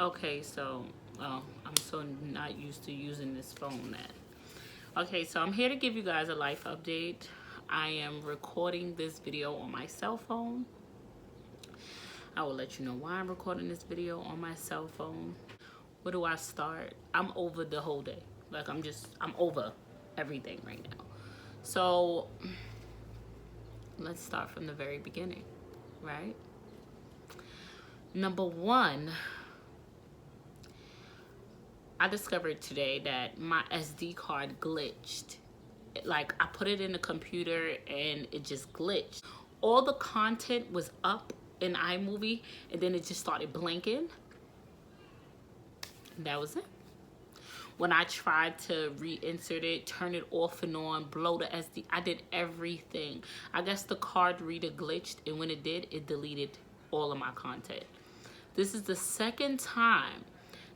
Okay, so I'm so not used to using this phone that. Okay, so I'm here to give you guys a life update. I am recording this video on my cell phone. I will let you know why I'm recording this video on my cell phone. Where do I start? I'm over the whole day. Like I'm over everything right now. So let's start from the very beginning, right? Number one, I discovered today that my SD card glitched. Like I put it in the computer and it just glitched. All the content was up in iMovie and then it just started blinking. That was it. When I tried to reinsert it, turn it off and on, blow the SD, I did everything. I guess the card reader glitched, and when it did, it deleted all of my content. This is the second time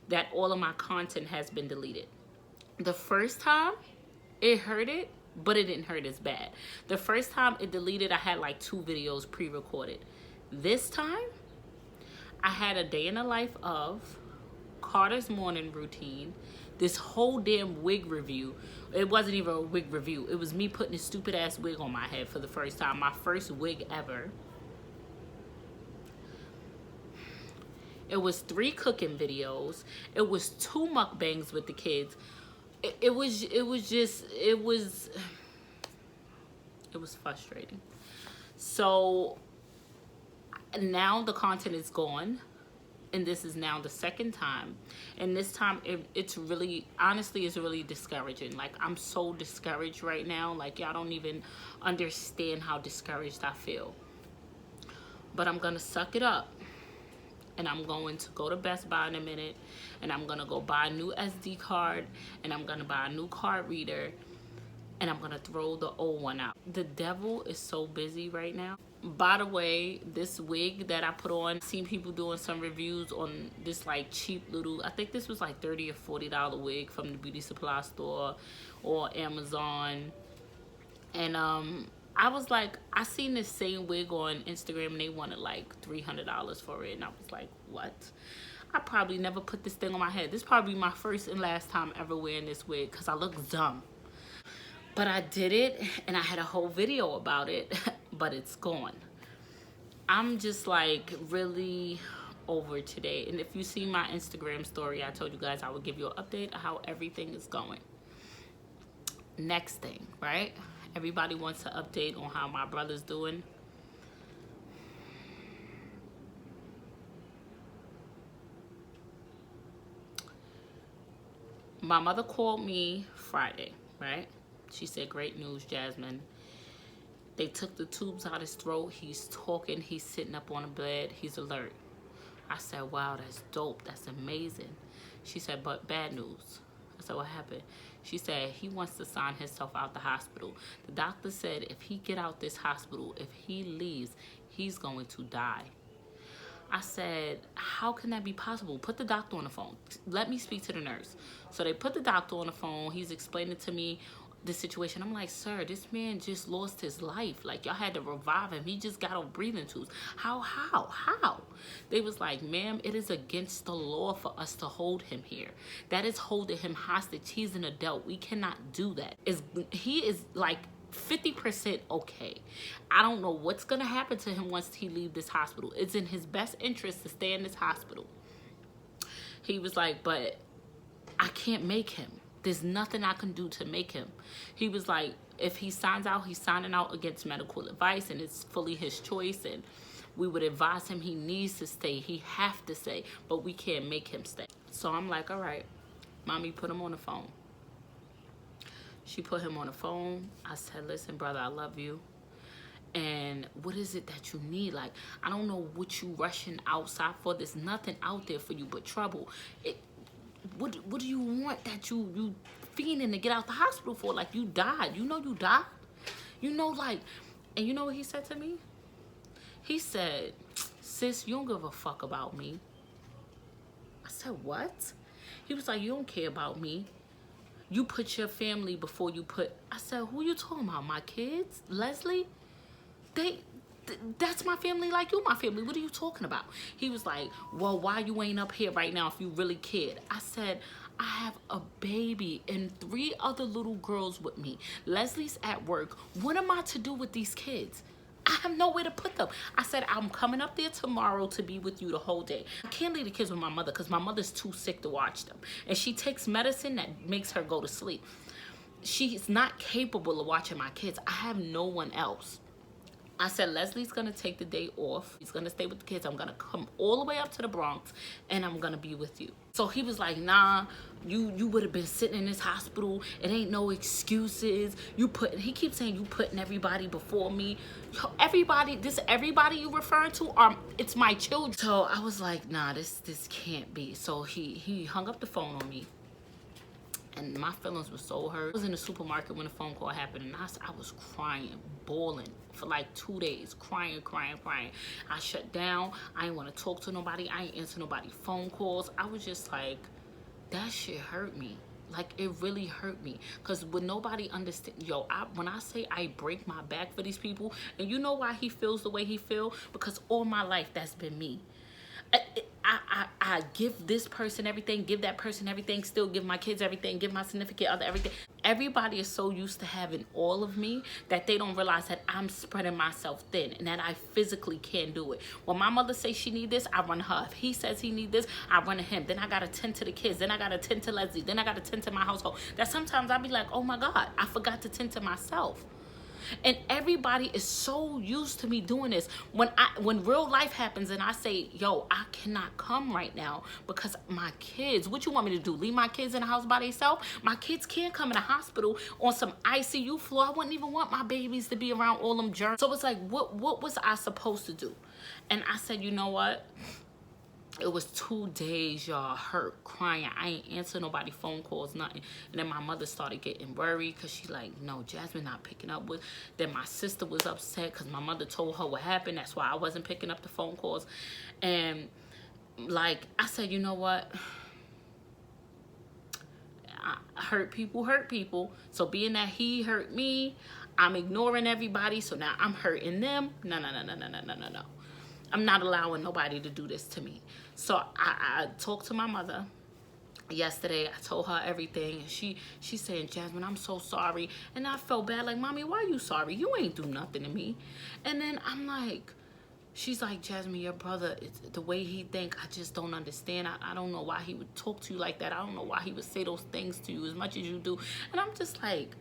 that all of my content has been deleted. The first time, it hurt it, but it didn't hurt as bad. The first time it deleted, I had like 2 videos pre-recorded. This time, I had a day in the life of Carter's morning routine, this whole damn wig review. It wasn't even a wig review. It was me putting this stupid ass wig on my head for the first time. My first wig ever. It was 3 cooking videos. It was 2 mukbangs with the kids. It was frustrating. So now the content is gone. And this is now the second time, and this time it's really, honestly, it's really discouraging. Like I'm so discouraged right now. Like y'all don't even understand how discouraged I feel. But I'm gonna suck it up, and I'm going to go to Best Buy in a minute, and I'm gonna go buy a new SD card, and I'm gonna buy a new card reader, and I'm gonna throw the old one out. The devil is so busy right now. By the way, this wig that I put on, I've seen people doing some reviews on this like cheap little, I think this was like $30 or $40 wig from the beauty supply store or Amazon. And I was like, I seen this same wig on Instagram and they wanted like $300 for it. And I was like, what? I probably never put this thing on my head. This is probably my first and last time ever wearing this wig because I look dumb. But I did it, and I had a whole video about it, but it's gone. I'm just like really over today. And if you see my Instagram story, I told you guys I would give you an update of how everything is going. Next thing, right? Everybody wants an update on how my brother's doing. My mother called me Friday, right? She said, great news, Jasmine. They took the tubes out his throat. He's talking. He's sitting up on the bed. He's alert. I said, wow, that's dope. That's amazing. She said, but bad news. I said, what happened? She said, he wants to sign himself out the hospital. The doctor said if he get out this hospital, if he leaves, he's going to die. I said, how can that be possible? Put the doctor on the phone. Let me speak to the nurse. So they put the doctor on the phone. He's explaining to me the situation. I'm like, sir, this man just lost his life. Like, y'all had to revive him. He just got on breathing tubes. How? They was like, ma'am, it is against the law for us to hold him here. That is holding him hostage. He's an adult. We cannot do that. He is like 50% okay. I don't know what's gonna happen to him once he leaves this hospital. It's in his best interest to stay in this hospital. He was like, but I can't make him. There's nothing I can do to make him. He was like, if he signs out, he's signing out against medical advice, and it's fully his choice, and we would advise him he needs to stay. He have to stay, but we can't make him stay. So I'm like, all right, mommy, put him on the phone. She put him on the phone. I said, listen, brother, I love you. And what is it that you need? Like, I don't know what you rushing outside for. There's nothing out there for you but trouble. What do you want that you fiending to get out the hospital for? Like, you died. You know you died. You know, like, and you know what he said to me? He said, sis, you don't give a fuck about me. I said, what? He was like, you don't care about me. You put your family before you put... I said, who you talking about? My kids? Leslie? That's my family like you my family. What are you talking about? He was like, well, why you ain't up here right now if you really cared? I said, I have a baby and 3 other little girls with me. Leslie's at work. What am I to do with these kids? I have nowhere to put them. I said, I'm coming up there tomorrow to be with you the whole day. I can't leave the kids with my mother because my mother's too sick to watch them. And she takes medicine that makes her go to sleep. She's not capable of watching my kids. I have no one else. I said, Leslie's going to take the day off. He's going to stay with the kids. I'm going to come all the way up to the Bronx, and I'm going to be with you. So he was like, nah, you would have been sitting in this hospital. It ain't no excuses. He keeps saying you putting everybody before me. Yo, everybody you referring to, it's my children. So I was like, nah, this can't be. So he hung up the phone on me. And my feelings were so hurt. I was in the supermarket when the phone call happened, and I was crying, bawling for like 2 days, crying. I shut down. I didn't want to talk to nobody. I didn't answer nobody's phone calls. I was just like, that shit hurt me. Like, it really hurt me. Because when nobody understand, when I say I break my back for these people, and you know why he feels the way he feel? Because all my life, that's been me. I give this person everything, give that person everything, still give my kids everything, give my significant other everything. Everybody is so used to having all of me that they don't realize that I'm spreading myself thin and that I physically can't do it. When my mother says she need this, I run to her. If he says he need this, I run to him. Then I got to tend to the kids. Then I got to tend to Leslie. Then I got to tend to my household. That sometimes I'll be like, oh my God, I forgot to tend to myself. And everybody is so used to me doing this. When real life happens and I say, yo, I cannot come right now because my kids, what you want me to do? Leave my kids in the house by themselves? My kids can't come in the hospital on some ICU floor. I wouldn't even want my babies to be around all them germs. So it's like, what was I supposed to do? And I said, you know what? It was 2 days, y'all, hurt, crying. I ain't answer nobody phone calls, nothing. And then my mother started getting worried because she like, no, Jasmine not picking up with. Then my sister was upset because my mother told her what happened. That's why I wasn't picking up the phone calls. And like, I said, you know what? Hurt people. So being that he hurt me, I'm ignoring everybody. So now I'm hurting them. No. I'm not allowing nobody to do this to me. So I talked to my mother yesterday. I told her everything. And she's saying, Jasmine, I'm so sorry. And I felt bad. Like, Mommy, why are you sorry? You ain't do nothing to me. And then I'm like, she's like, Jasmine, your brother, it's the way he think, I just don't understand. I don't know why he would talk to you like that. I don't know why he would say those things to you as much as you do. And I'm just like,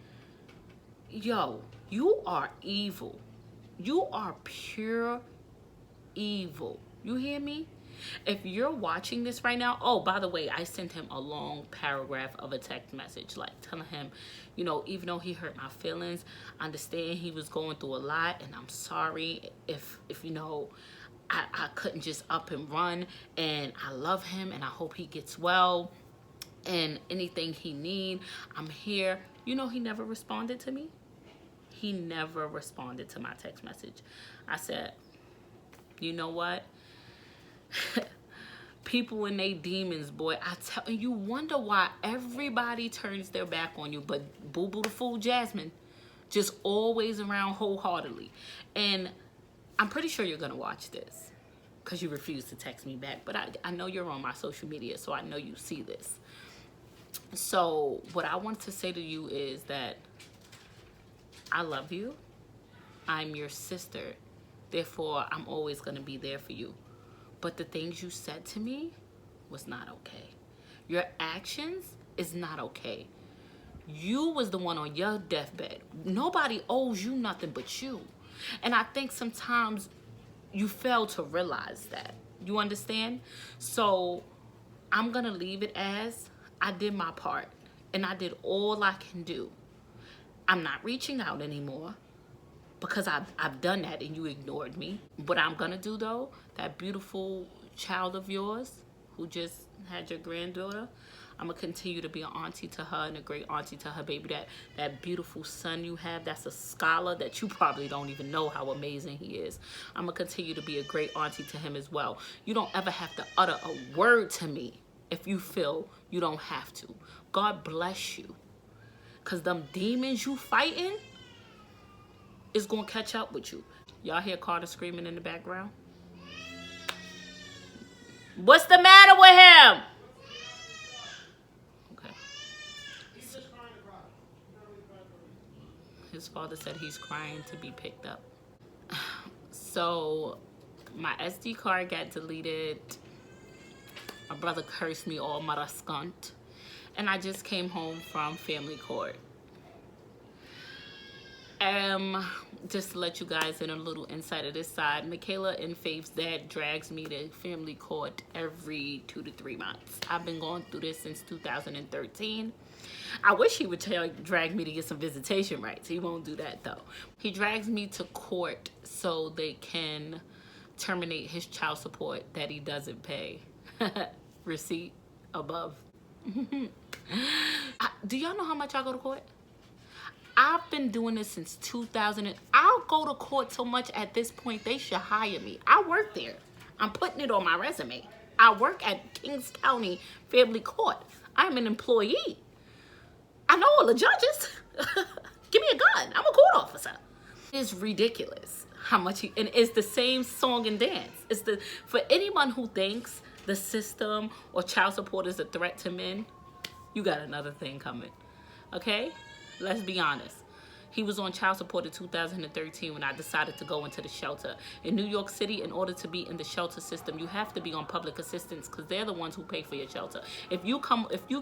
yo, you are evil. You are pure evil. You hear me? If you're watching this right now, oh, by the way, I sent him a long paragraph of a text message, like telling him, you know, even though he hurt my feelings, I understand he was going through a lot, and I'm sorry if you know, I couldn't just up and run, and I love him, and I hope he gets well, and anything he need, I'm here. You know, he never responded to me. He never responded to my text message. I said, you know what? People and they demons, boy. I tell you, wonder why everybody turns their back on you, but Boo Boo the Fool Jasmine just always around wholeheartedly. And I'm pretty sure you're gonna watch this because you refuse to text me back, but I know you're on my social media, so I know you see this. So what I want to say to you is that I love you. I'm your sister. Therefore, I'm always going to be there for you. But the things you said to me was not okay. Your actions is not okay. You was the one on your deathbed. Nobody owes you nothing but you. And I think sometimes you fail to realize that. You understand? So I'm going to leave it as I did my part. And I did all I can do. I'm not reaching out anymore. Because I've done that and you ignored me. What I'm gonna do though, that beautiful child of yours who just had your granddaughter, I'm gonna continue to be an auntie to her and a great auntie to her baby. That beautiful son you have, that's a scholar that you probably don't even know how amazing he is. I'm gonna continue to be a great auntie to him as well. You don't ever have to utter a word to me if you feel you don't have to. God bless you. Cause them demons you fighting is gonna catch up with you. Y'all hear Carter screaming in the background? What's the matter with him? Okay. His father said he's crying to be picked up. So my SD card got deleted. My brother cursed me all marascant. And I just came home from family court. Just to let you guys in a little insight of this side, Michaela and Faith's dad drags me to family court every 2 to 3 months. I've been going through this since 2013. I wish he would drag me to get some visitation rights. He won't do that though. He drags me to court so they can terminate his child support that he doesn't pay. Receipt above. Do y'all know how much I go to court? I've been doing this since 2000. I'll go to court so much at this point, they should hire me. I work there. I'm putting it on my resume. I work at Kings County Family Court. I'm an employee. I know all the judges. Give me a gun. I'm a court officer. It's ridiculous how much and it's the same song and dance. For anyone who thinks the system or child support is a threat to men, you got another thing coming. Okay? Let's be honest. He was on child support in 2013 when I decided to go into the shelter. In New York City, in order to be in the shelter system, you have to be on public assistance because they're the ones who pay for your shelter. If you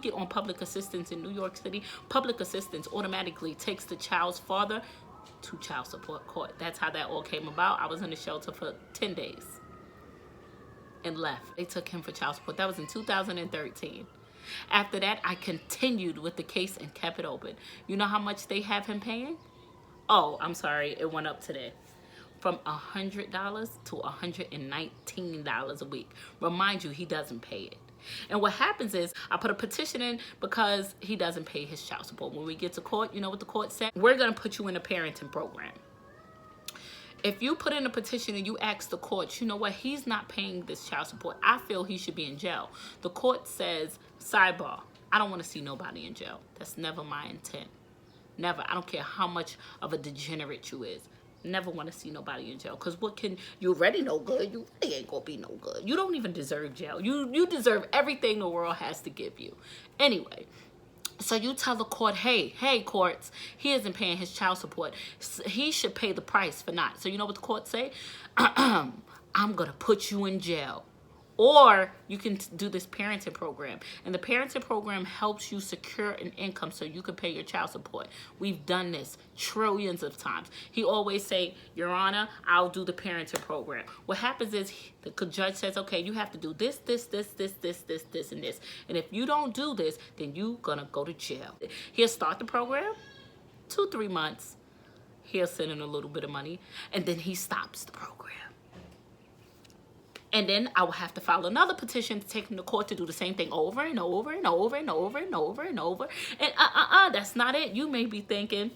get on public assistance in New York City, public assistance automatically takes the child's father to child support court. That's how that all came about. I was in the shelter for 10 days and left. They took him for child support. That was in 2013. After that, I continued with the case and kept it open. You know how much they have him paying? Oh, I'm sorry. It went up today. From $100 to $119 a week. Remind you, he doesn't pay it. And what happens is, I put a petition in because he doesn't pay his child support. When we get to court, you know what the court said? We're going to put you in a parenting program. If you put in a petition and you ask the court, you know what, he's not paying this child support, I feel he should be in jail. The court says, sidebar, I don't want to see nobody in jail. That's never my intent. Never. I don't care how much of a degenerate you is. Never want to see nobody in jail. Because you already no good. You really ain't going to be no good. You don't even deserve jail. You deserve everything the world has to give you. Anyway. So you tell the court, hey, courts, he isn't paying his child support. He should pay the price for not. So you know what the court say? I'm going to put you in jail. Or you can do this parenting program. And the parenting program helps you secure an income so you can pay your child support. We've done this trillions of times. He always say, Your Honor, I'll do the parenting program. What happens is the judge says, okay, you have to do this, this, and this. And if you don't do this, then you're going to go to jail. He'll start the program, 2-3 months. He'll send in a little bit of money. And then he stops the program. And then I will have to file another petition to take him to court to do the same thing over and over and over and over and over and over. And that's not it. You may be thinking,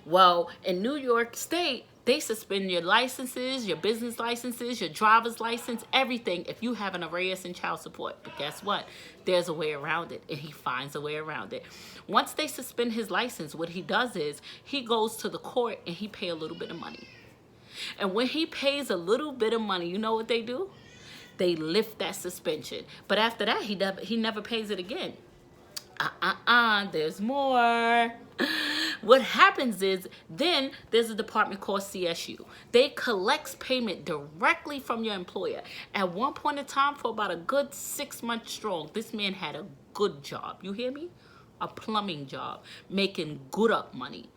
well, in New York State, they suspend your licenses, your business licenses, your driver's license, everything if you have an arrears in child support. But guess what? There's a way around it, and he finds a way around it. Once they suspend his license, what he does is he goes to the court and he pays a little bit of money. And when he pays a little bit of money, you know what they do? They lift that suspension. But after that, he never pays it again. There's more. What happens is, then there's a department called CSU. They collect payment directly from your employer. At one point in time, for about a good 6 months strong, this man had a good job. You hear me? A plumbing job, making good up money.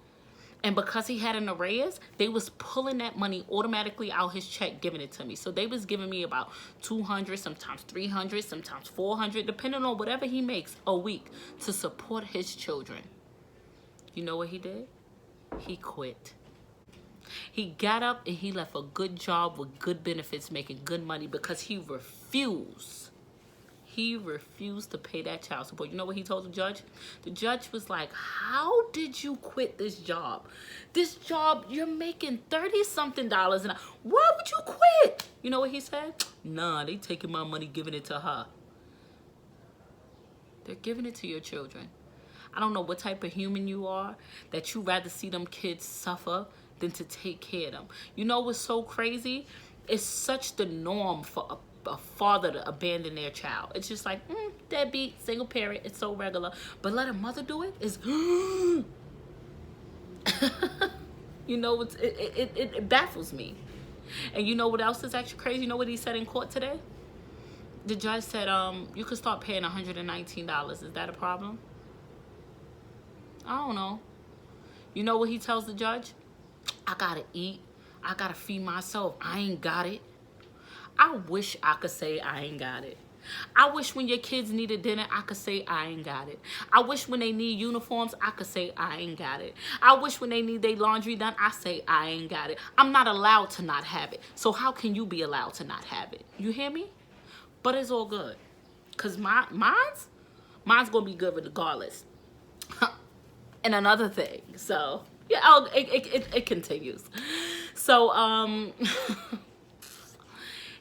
And because he had an arrears, they was pulling that money automatically out his check, giving it to me. So they was giving me about $200, sometimes $300, sometimes $400, depending on whatever he makes a week to support his children. You know what he did? He quit. He got up and he left a good job with good benefits, making good money because he refused. He refused to pay that child support. You know what he told the judge? The judge was like, how did you quit this job? This job, you're making $30-something an hour. Why would you quit? You know what he said? Nah, they taking my money, giving it to her. They're giving it to your children. I don't know what type of human you are, that you rather see them kids suffer than to take care of them. You know what's so crazy? It's such the norm for a father to abandon their child. It's just like, deadbeat, single parent. It's so regular. But let a mother do it is, you know, it baffles me. And you know what else is actually crazy? You know what he said in court today? The judge said, you could start paying $119. Is that a problem? I don't know. You know what he tells the judge? I gotta eat. I gotta feed myself. I ain't got it. I wish I could say I ain't got it. I wish when your kids needed dinner, I could say I ain't got it. I wish when they need uniforms, I could say I ain't got it. I wish when they need their laundry done, I say I ain't got it. I'm not allowed to not have it. So how can you be allowed to not have it? You hear me? But it's all good. Because mine's going to be good regardless. And another thing. So, yeah, it continues. So,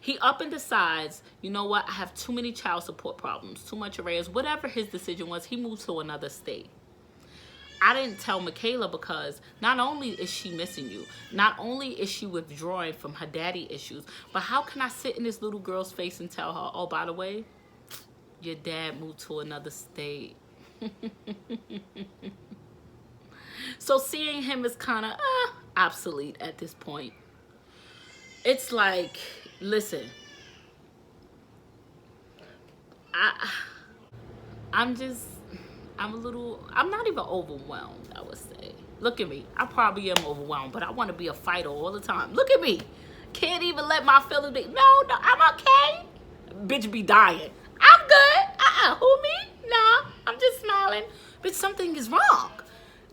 he up and decides, you know what, I have too many child support problems, too much arrears, whatever his decision was, he moved to another state. I didn't tell Michaela because not only is she missing you, not only is she withdrawing from her daddy issues, but how can I sit in this little girl's face and tell her, oh, by the way, your dad moved to another state. So seeing him is kind of obsolete at this point. It's like, listen, I'm not even overwhelmed, I would say. Look at me. I probably am overwhelmed, but I want to be a fighter all the time. Look at me. Can't even let my feelings be, no, I'm okay. Bitch be dying. I'm good. Who, me? Nah, I'm just smiling. Bitch, something is wrong.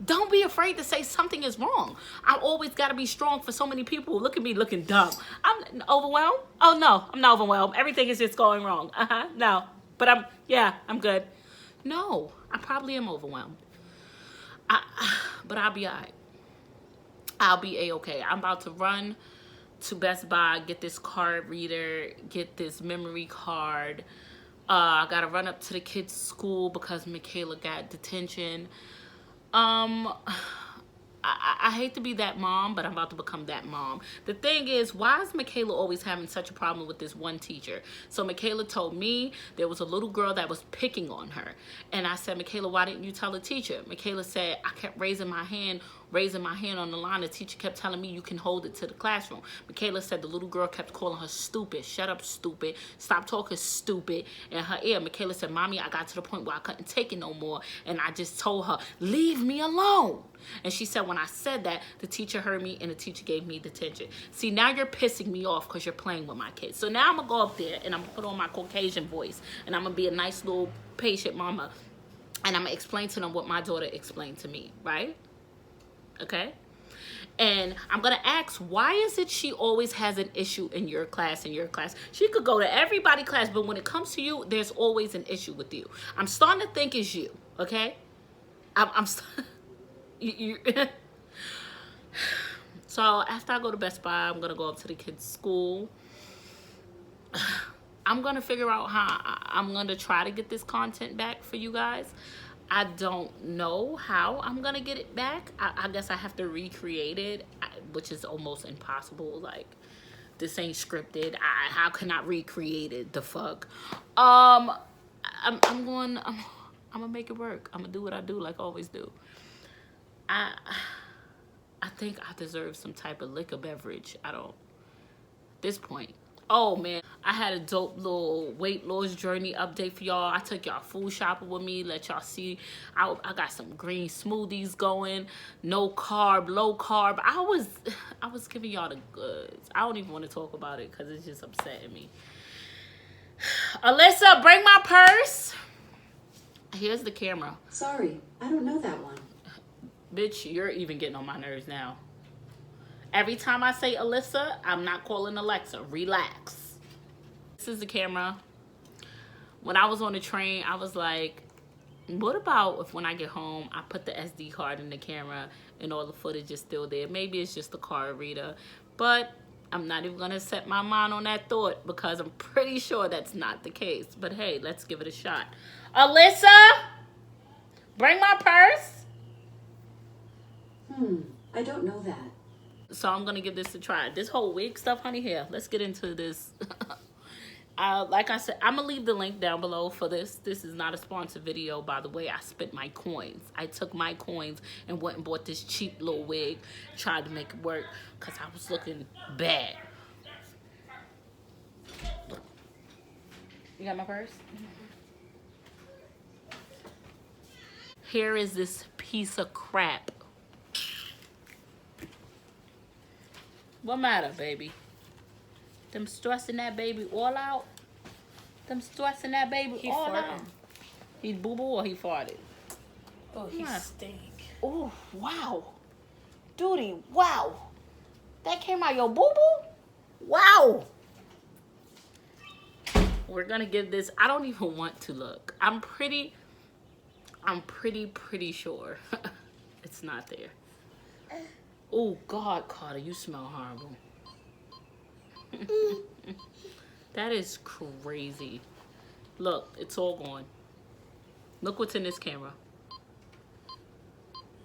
Don't be afraid to say something is wrong. I always got to be strong for so many people. Look at me looking dumb. I'm overwhelmed? Oh, no, I'm not overwhelmed. Everything is just going wrong. No. But I'm good. No, I probably am overwhelmed. But I'll be all right. I'll be A-okay. I'm about to run to Best Buy, get this card reader, get this memory card. I got to run up to the kids' school because Michaela got detention. I hate to be that mom, but I'm about to become that mom. The thing is, why is Michaela always having such a problem with this one teacher? So Michaela told me there was a little girl that was picking on her. And I said, Michaela, why didn't you tell the teacher? Michaela said, I kept raising my hand on the line. The teacher kept telling me you can hold it to the classroom. Michaela said the little girl kept calling her stupid. Shut up, stupid. Stop talking stupid in her ear. Michaela said, Mommy, I got to the point where I couldn't take it no more. And I just told her, leave me alone. And she said when I said that, the teacher heard me and the teacher gave me detention. See, now you're pissing me off because you're playing with my kids. So now I'm going to go up there and I'm going to put on my Caucasian voice. And I'm going to be a nice little patient mama. And I'm going to explain to them what my daughter explained to me, right? Okay? And I'm going to ask, why is it she always has an issue in your class, She could go to everybody's class, but when it comes to you, there's always an issue with you. I'm starting to think it's you, okay? So after I go to Best Buy, I'm going to go up to the kids' school. I'm going to figure out how I'm going to try to get this content back for you guys. I don't know how I'm going to get it back. I guess I have to recreate it, which is almost impossible. Like, this ain't scripted. How can I recreate it? The fuck? I'm going to make it work. I'm going to do what I do like I always do. I think I deserve some type of liquor beverage. At this point. Oh man, I had a dope little weight loss journey update for y'all. I took y'all food shopping with me, let y'all see. I got some green smoothies going, no carb, low carb. I was giving y'all the goods. I don't even want to talk about it because it's just upsetting me. Alyssa, bring my purse. Here's the camera. Sorry, I don't know that one. Bitch, you're even getting on my nerves now. Every time I say Alyssa, I'm not calling Alexa. Relax. This is the camera. When I was on the train, I was like, what about if when I get home, I put the SD card in the camera and all the footage is still there? Maybe it's just the card reader. But I'm not even going to set my mind on that thought because I'm pretty sure that's not the case. But hey, let's give it a shot. Alyssa, bring my purse. I don't know that. So I'm gonna give this a try. This whole wig stuff, honey, here. Let's get into this. Like I said, I'm gonna leave the link down below for this. This is not a sponsored video, by the way. I spent my coins. I took my coins and went and bought this cheap little wig. Tried to make it work because I was looking bad. You got my purse? Here is this piece of crap. What matter, baby? Them stressing that baby all out? Them stressing that baby He all farted. out? He boo-boo or he farted? Oh, he Yeah. stink. Oh, wow. Duty, wow. That came out your boo-boo? Wow. We're gonna give this, I don't even want to look. I'm pretty sure it's not there. Oh, God, Carter, you smell horrible. That is crazy. Look, it's all gone. Look what's in this camera.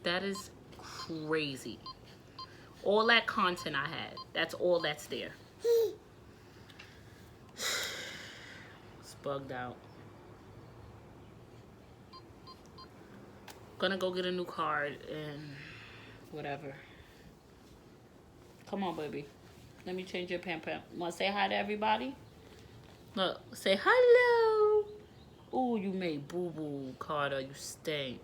That is crazy. All that content I had, that's all that's there. It's bugged out. Gonna go get a new card and whatever. Come on, baby. Let me change your pam-pam. Want to say hi to everybody? Look, say hello. Ooh, you made boo-boo, Carter. You stink.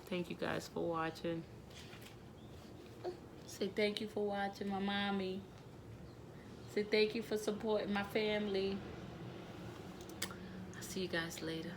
Thank you guys for watching. Say thank you for watching my mommy. Say thank you for supporting my family. I'll see you guys later.